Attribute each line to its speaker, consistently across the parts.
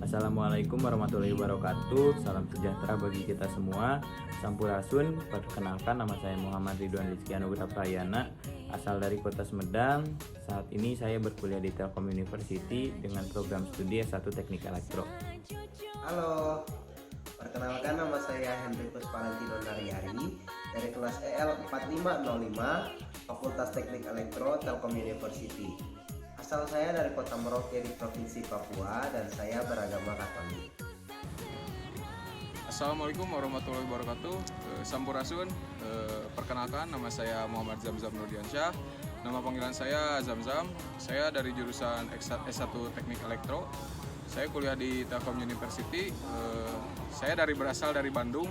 Speaker 1: Assalamualaikum warahmatullahi wabarakatuh. Salam sejahtera bagi kita semua. Sampurasun. Perkenalkan, nama saya Muhammad Ridwan Rizky Anugrah Prayana, asal dari Kota Sumedang. Saat ini saya berkuliah di Telkom University dengan program studi S1 Teknik Elektro.
Speaker 2: Halo, perkenalkan nama saya Hendrikus Valentino Naryari dari kelas EL 4505 Fakultas Teknik Elektro Telkom University. Asal saya dari Kota Merauke di Provinsi Papua dan saya beragama Katolik.
Speaker 3: Assalamualaikum warahmatullahi wabarakatuh. Sampurasun. Perkenalkan, nama saya Muhammad Zamzam Nurdiansyah. Nama panggilan saya Zamzam. Saya dari jurusan S1 Teknik Elektro. Saya kuliah di Telkom University. Saya berasal dari Bandung.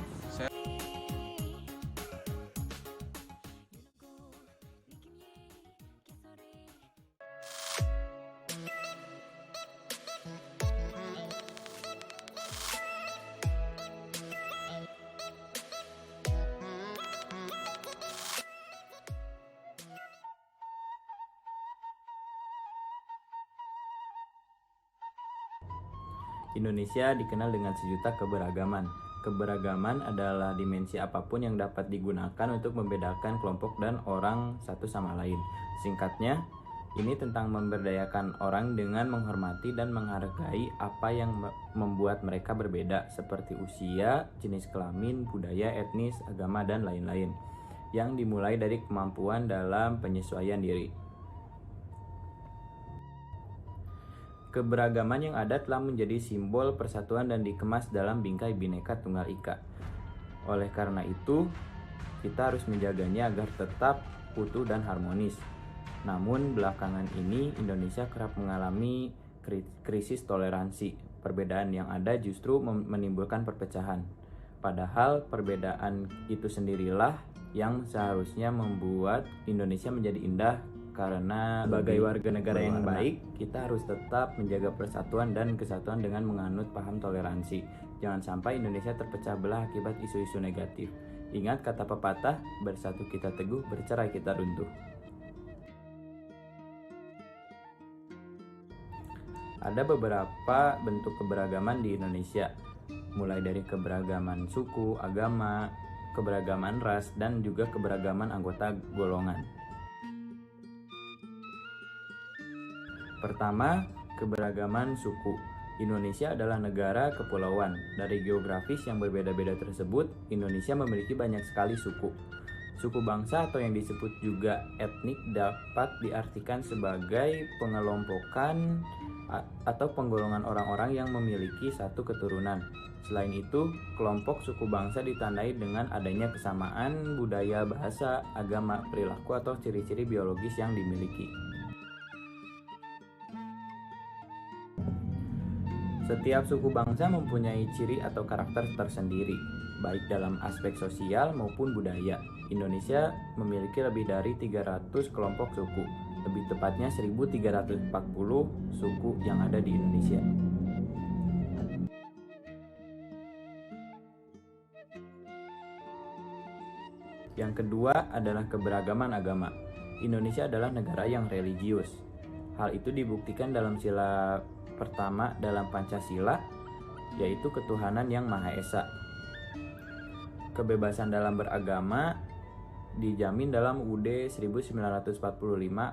Speaker 1: Indonesia dikenal dengan sejuta keberagaman. Keberagaman adalah dimensi apapun yang dapat digunakan untuk membedakan kelompok dan orang satu sama lain. Singkatnya, ini tentang memberdayakan orang dengan menghormati dan menghargai apa yang membuat mereka berbeda, seperti usia, jenis kelamin, budaya, etnis, agama, dan lain-lain, yang dimulai dari kemampuan dalam penyesuaian diri. Keberagaman yang ada telah menjadi simbol persatuan dan dikemas dalam bingkai Bhinneka Tunggal Ika. Oleh karena itu, kita harus menjaganya agar tetap utuh dan harmonis. Namun belakangan ini Indonesia kerap mengalami krisis toleransi. Perbedaan yang ada justru menimbulkan perpecahan. Padahal perbedaan itu sendirilah yang seharusnya membuat Indonesia menjadi indah. Karena sebagai warga negara yang baik, kita harus tetap menjaga persatuan dan kesatuan dengan menganut paham toleransi. Jangan sampai Indonesia terpecah belah akibat isu-isu negatif. Ingat kata pepatah, bersatu kita teguh, bercerai kita runtuh. Ada beberapa bentuk keberagaman di Indonesia, mulai dari keberagaman suku, agama, keberagaman ras, dan juga keberagaman anggota golongan. Pertama, keberagaman suku. Indonesia adalah negara kepulauan. Dari geografis yang berbeda-beda tersebut, Indonesia memiliki banyak sekali suku. Suku bangsa atau yang disebut juga etnik dapat diartikan sebagai pengelompokan atau penggolongan orang-orang yang memiliki satu keturunan. Selain itu, kelompok suku bangsa ditandai dengan adanya kesamaan budaya, bahasa, agama, perilaku, atau ciri-ciri biologis yang dimiliki. Setiap suku bangsa mempunyai ciri atau karakter tersendiri, baik dalam aspek sosial maupun budaya. Indonesia memiliki lebih dari 300 kelompok suku, lebih tepatnya 1340 suku yang ada di Indonesia. Yang kedua adalah keberagaman agama. Indonesia adalah negara yang religius. Hal itu dibuktikan dalam sila pertama dalam Pancasila, yaitu ketuhanan yang Maha Esa. Kebebasan dalam beragama dijamin dalam UUD 1945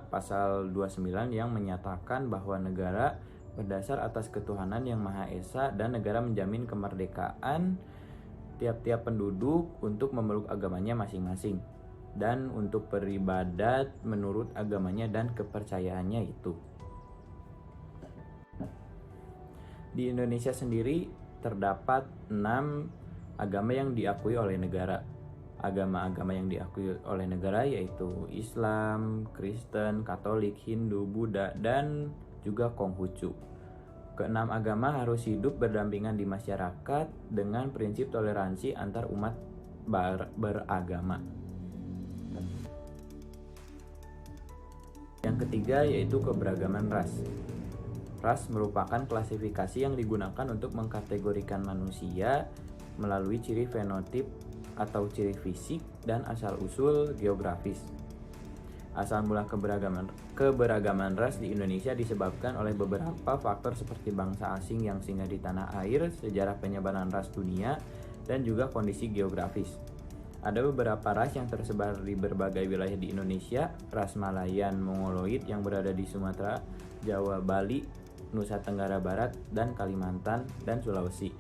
Speaker 1: pasal 29 yang menyatakan bahwa negara berdasar atas ketuhanan yang Maha Esa dan negara menjamin kemerdekaan tiap-tiap penduduk untuk memeluk agamanya masing-masing dan untuk beribadat menurut agamanya dan kepercayaannya itu. Di Indonesia sendiri terdapat 6 agama yang diakui oleh negara. Agama-agama yang diakui oleh negara yaitu Islam, Kristen, Katolik, Hindu, Buddha, dan juga Konghucu. Keenam agama harus hidup berdampingan di masyarakat dengan prinsip toleransi antar umat beragama. Yang ketiga yaitu keberagaman ras. Ras merupakan klasifikasi yang digunakan untuk mengkategorikan manusia melalui ciri fenotip atau ciri fisik dan asal-usul geografis. Asal mula keberagaman ras di Indonesia disebabkan oleh beberapa faktor seperti bangsa asing yang singgah di tanah air, sejarah penyebaran ras dunia, dan juga kondisi geografis. Ada beberapa ras yang tersebar di berbagai wilayah di Indonesia. Ras Malayan Mongoloid yang berada di Sumatera, Jawa, Bali, Nusa Tenggara Barat, dan Kalimantan, dan Sulawesi.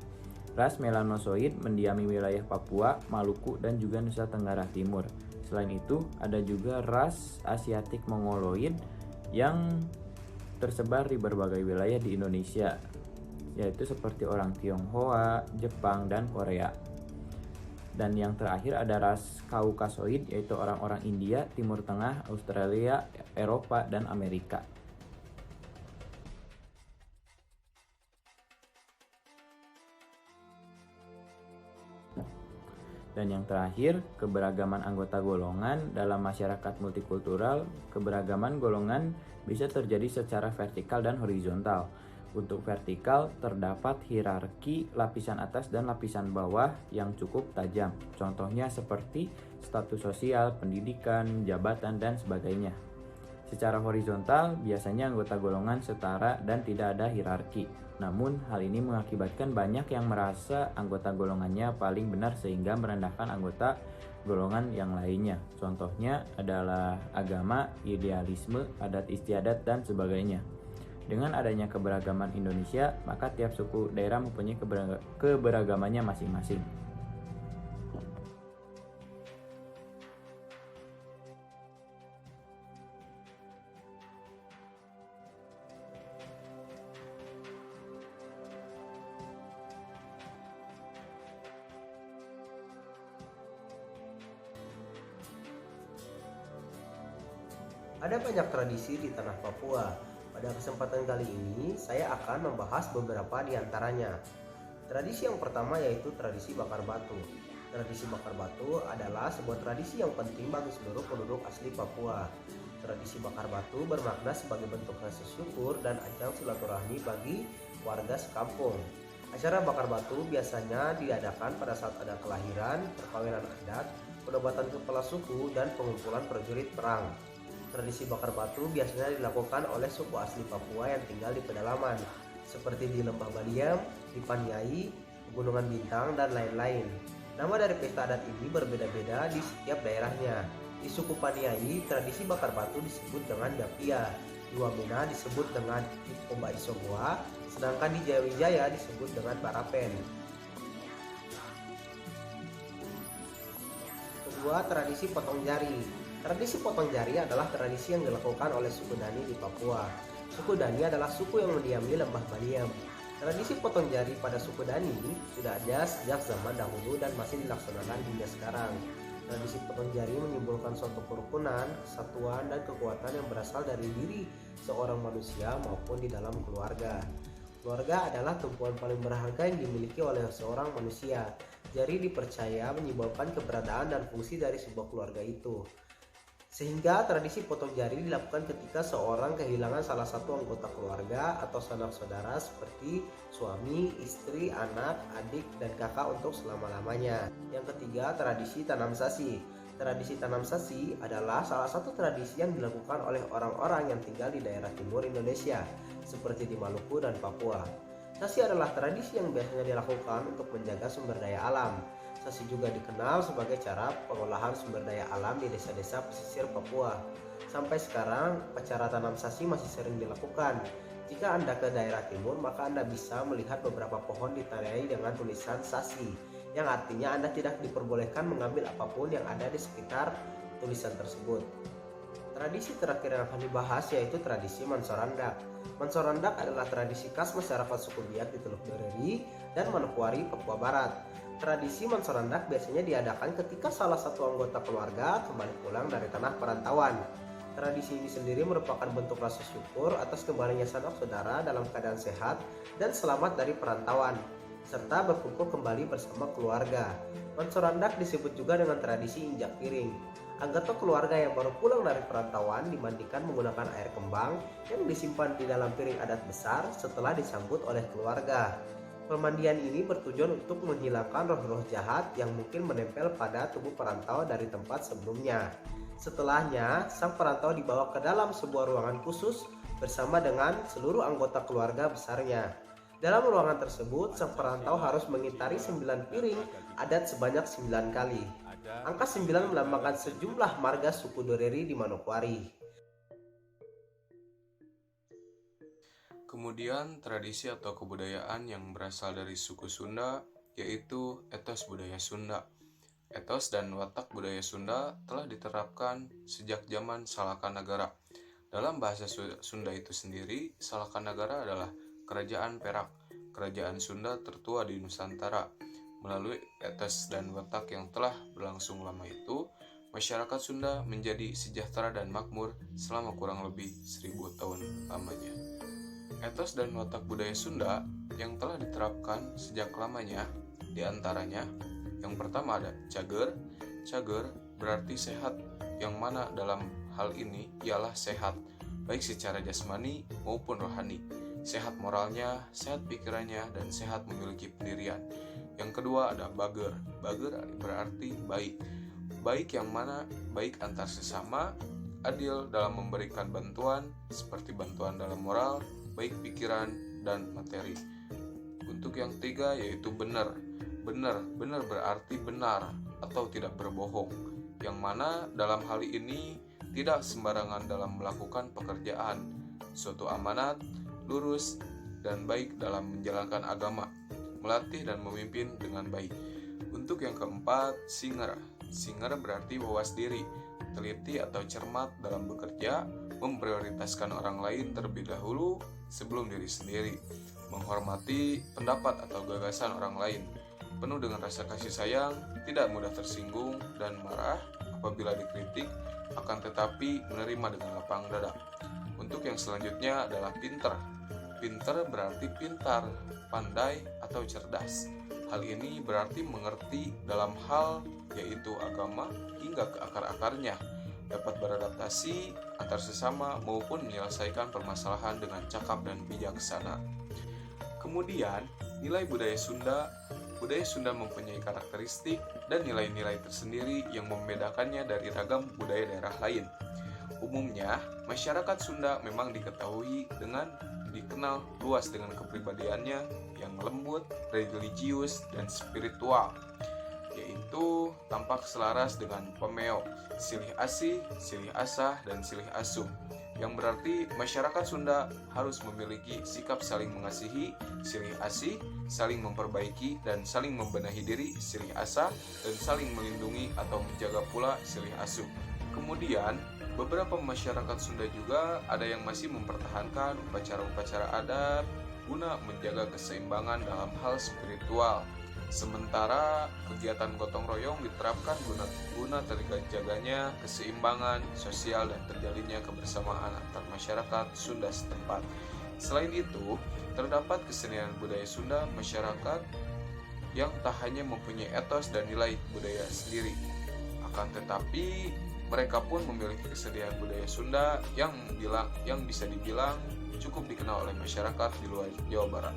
Speaker 1: Ras Melanosoid mendiami wilayah Papua, Maluku, dan juga Nusa Tenggara Timur. Selain itu, ada juga ras Asiatik Mongoloid yang tersebar di berbagai wilayah di Indonesia, yaitu seperti orang Tionghoa, Jepang, dan Korea. Dan yang terakhir ada ras Kaukasoid, yaitu orang-orang India, Timur Tengah, Australia, Eropa, dan Amerika. Dan yang terakhir, keberagaman anggota golongan dalam masyarakat multikultural. Keberagaman golongan bisa terjadi secara vertikal dan horizontal. Untuk vertikal, terdapat hierarki lapisan atas dan lapisan bawah yang cukup tajam. Contohnya seperti status sosial, pendidikan, jabatan, dan sebagainya. Secara horizontal, biasanya anggota golongan setara dan tidak ada hierarki. Namun, hal ini mengakibatkan banyak yang merasa anggota golongannya paling benar sehingga merendahkan anggota golongan yang lainnya. Contohnya adalah agama, idealisme, adat istiadat, dan sebagainya. Dengan adanya keberagaman Indonesia, maka tiap suku daerah mempunyai keberagamannya masing-masing.
Speaker 2: Ada banyak tradisi di tanah Papua. Pada kesempatan kali ini, saya akan membahas beberapa di antaranya. Tradisi yang pertama yaitu tradisi bakar batu. Tradisi bakar batu adalah sebuah tradisi yang penting bagi seluruh penduduk asli Papua. Tradisi bakar batu bermakna sebagai bentuk rasa syukur dan ajang silaturahmi bagi warga sekampung. Acara bakar batu biasanya diadakan pada saat ada kelahiran, perkawinan adat, penobatan kepala suku, dan pengumpulan prajurit perang. Tradisi bakar batu biasanya dilakukan oleh suku asli Papua yang tinggal di pedalaman, seperti di Lembah Baliem, di Paniai, Pegunungan Bintang, dan lain-lain. Nama dari pesta adat ini berbeda-beda di setiap daerahnya. Di suku Paniai, tradisi bakar batu disebut dengan Dapia, di Wamena disebut dengan Omba Isogoa, sedangkan di Jayawijaya disebut dengan Barapen. Kedua, tradisi potong jari. Tradisi potong jari adalah tradisi yang dilakukan oleh suku Dani di Papua. Suku Dani adalah suku yang mendiami Lembah Baliem. Tradisi potong jari pada suku Dani sudah ada sejak zaman dahulu dan masih dilaksanakan hingga sekarang. Tradisi potong jari menyimbolkan suatu kerukunan, kesatuan, dan kekuatan yang berasal dari diri seorang manusia maupun di dalam keluarga. Keluarga adalah tumpuan paling berharga yang dimiliki oleh seorang manusia. Jari dipercaya menyimbolkan keberadaan dan fungsi dari sebuah keluarga itu. Sehingga tradisi potong jari dilakukan ketika seorang kehilangan salah satu anggota keluarga atau sanak saudara seperti suami, istri, anak, adik, dan kakak untuk selama-lamanya. Yang ketiga, tradisi tanam sasi. Tradisi tanam sasi adalah salah satu tradisi yang dilakukan oleh orang-orang yang tinggal di daerah timur Indonesia, seperti di Maluku dan Papua. Sasi adalah tradisi yang biasanya dilakukan untuk menjaga sumber daya alam. Sasi juga dikenal sebagai cara pengolahan sumber daya alam di desa-desa pesisir Papua. Sampai sekarang, upacara tanam sasi masih sering dilakukan. Jika Anda ke daerah timur, maka Anda bisa melihat beberapa pohon ditandai dengan tulisan sasi, yang artinya Anda tidak diperbolehkan mengambil apapun yang ada di sekitar tulisan tersebut. Tradisi terakhir yang akan dibahas yaitu tradisi Mansorandak. Mansorandak adalah tradisi khas masyarakat suku Biak di Teluk Bereri dan Manokwari, Papua Barat. Tradisi Mansorandak biasanya diadakan ketika salah satu anggota keluarga kembali pulang dari tanah perantauan. Tradisi ini sendiri merupakan bentuk rasa syukur atas kembalinya sanak saudara dalam keadaan sehat dan selamat dari perantauan, serta berkumpul kembali bersama keluarga. Mansorandak disebut juga dengan tradisi injak piring. Anggota keluarga yang baru pulang dari perantauan dimandikan menggunakan air kembang yang disimpan di dalam piring adat besar setelah disambut oleh keluarga. Pemandian ini bertujuan untuk menghilangkan roh-roh jahat yang mungkin menempel pada tubuh perantau dari tempat sebelumnya. Setelahnya, sang perantau dibawa ke dalam sebuah ruangan khusus bersama dengan seluruh anggota keluarga besarnya. Dalam ruangan tersebut, sang perantau harus mengitari 9 piring adat sebanyak 9 kali. Angka 9 melambangkan sejumlah marga suku Doreri di Manokwari.
Speaker 3: Kemudian tradisi atau kebudayaan yang berasal dari suku Sunda yaitu etos budaya Sunda. Etos dan watak budaya Sunda telah diterapkan sejak zaman Salakanagara. Dalam bahasa Sunda itu sendiri, Salakanagara adalah kerajaan Perak, kerajaan Sunda tertua di Nusantara. Melalui etos dan watak yang telah berlangsung lama itu, masyarakat Sunda menjadi sejahtera dan makmur selama kurang lebih 1000 tahun lamanya. Etos dan watak budaya Sunda yang telah diterapkan sejak lamanya diantaranya yang pertama ada cager. Cager berarti sehat, yang mana dalam hal ini ialah sehat baik secara jasmani maupun rohani, sehat moralnya, sehat pikirannya, dan sehat memiliki pendirian. Yang kedua ada bager. Bager berarti baik, baik yang mana baik antar sesama, adil dalam memberikan bantuan seperti bantuan dalam moral, baik pikiran dan materi. Untuk yang ketiga yaitu benar. Benar berarti benar atau tidak berbohong, yang mana dalam hal ini tidak sembarangan dalam melakukan pekerjaan, suatu amanat, lurus, dan baik dalam menjalankan agama, melatih dan memimpin dengan baik. Untuk yang keempat, singer. Singer berarti wawas diri, teliti atau cermat dalam bekerja, memprioritaskan orang lain terlebih dahulu sebelum diri sendiri, menghormati pendapat atau gagasan orang lain, penuh dengan rasa kasih sayang, tidak mudah tersinggung dan marah apabila dikritik, akan tetapi menerima dengan lapang dada. Untuk yang selanjutnya adalah pinter. Pinter berarti pintar, pandai, atau cerdas. Hal ini berarti mengerti dalam hal yaitu agama hingga ke akar-akarnya, dapat beradaptasi antar sesama maupun menyelesaikan permasalahan dengan cakap dan bijaksana. Kemudian, nilai budaya Sunda. Budaya Sunda mempunyai karakteristik dan nilai-nilai tersendiri yang membedakannya dari ragam budaya daerah lain. Umumnya, masyarakat Sunda memang dikenal luas dengan kepribadiannya yang lembut, religius, dan spiritual, yaitu tampak selaras dengan pemeo, silih asih, silih asah, dan silih asuh, yang berarti masyarakat Sunda harus memiliki sikap saling mengasihi, silih asih, saling memperbaiki dan saling membenahi diri, silih asah, dan saling melindungi atau menjaga pula, silih asuh. Kemudian, beberapa masyarakat Sunda juga ada yang masih mempertahankan upacara-upacara adat guna menjaga keseimbangan dalam hal spiritual. Sementara kegiatan gotong royong diterapkan guna terjaganya keseimbangan sosial dan terjalinnya kebersamaan antar masyarakat Sunda setempat. Selain itu, terdapat kesenian budaya Sunda masyarakat yang tak hanya mempunyai etos dan nilai budaya sendiri, akan tetapi mereka pun memiliki kesenian budaya Sunda yang bisa dibilang cukup dikenal oleh masyarakat di luar Jawa Barat.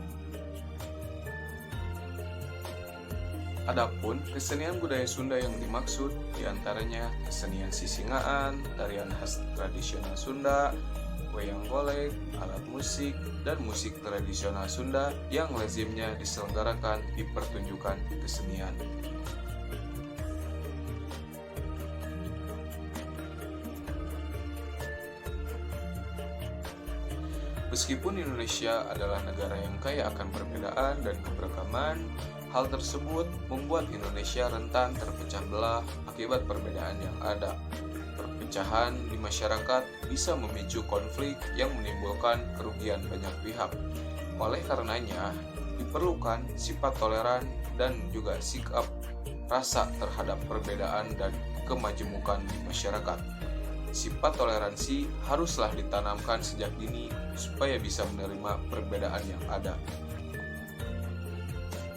Speaker 3: Adapun kesenian budaya Sunda yang dimaksud diantaranya kesenian sisingaan, tarian khas tradisional Sunda, wayang golek, alat musik, dan musik tradisional Sunda yang lazimnya diselenggarakan di pertunjukan kesenian. Meskipun Indonesia adalah negara yang kaya akan perbedaan dan keberagaman, hal tersebut membuat Indonesia rentan terpecah belah akibat perbedaan yang ada. Perpecahan di masyarakat bisa memicu konflik yang menimbulkan kerugian banyak pihak. Oleh karenanya, diperlukan sifat toleran dan juga sikap rasa terhadap perbedaan dan kemajemukan di masyarakat. Sifat toleransi haruslah ditanamkan sejak dini supaya bisa menerima perbedaan yang ada.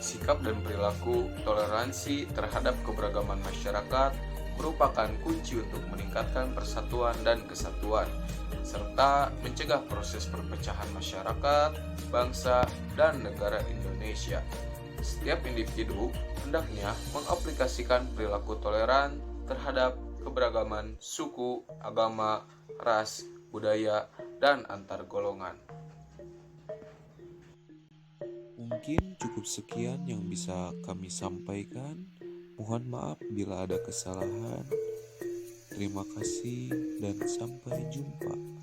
Speaker 3: Sikap dan perilaku toleransi terhadap keberagaman masyarakat merupakan kunci untuk meningkatkan persatuan dan kesatuan, serta mencegah proses perpecahan masyarakat, bangsa, dan negara Indonesia. Setiap individu hendaknya mengaplikasikan perilaku toleran terhadap keberagaman suku, agama, ras, budaya, dan antar golongan.
Speaker 4: Mungkin cukup sekian yang bisa kami sampaikan. Mohon maaf bila ada kesalahan. Terima kasih dan sampai jumpa.